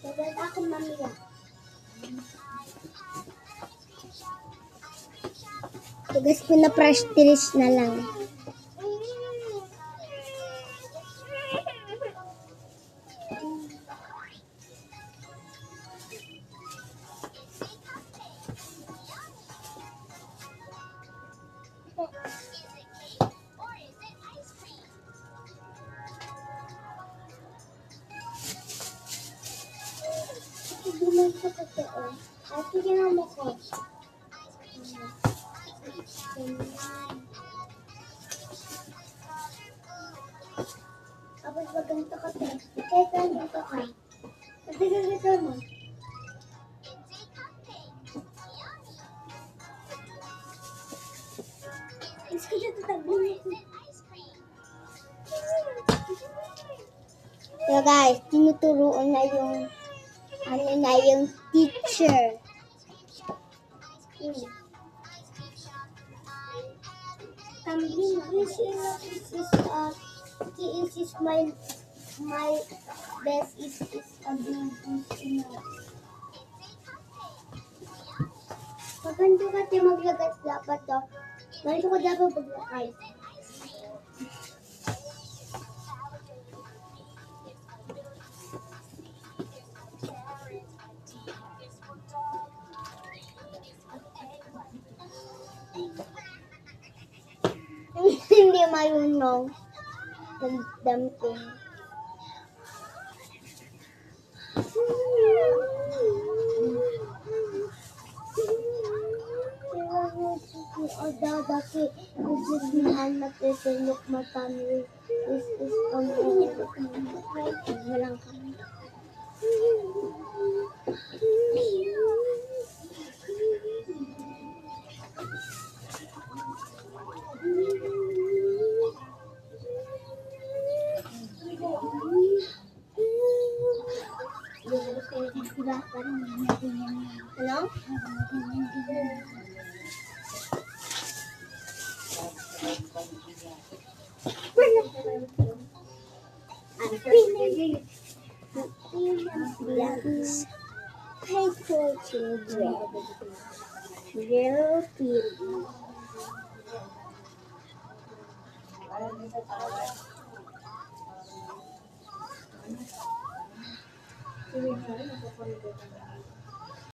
Maganda ako mamaya. Tugas ko na fresh tiris na lang. Gumawa ko kasi At tignan mo ko. Tapos pag ganito ka te. Kahit ganito ka. Kasi ganito mo. Is ko dito tabi. So guys, tinuturuan na yung yung teacher. This is my best is a big. Maganda kasi maglagas dapat to. Ganito ko dapat maglakay. Hindi marunong. Dumping. Dati kusihan natutulog matami is walang kami. Ano? High school children. Little people.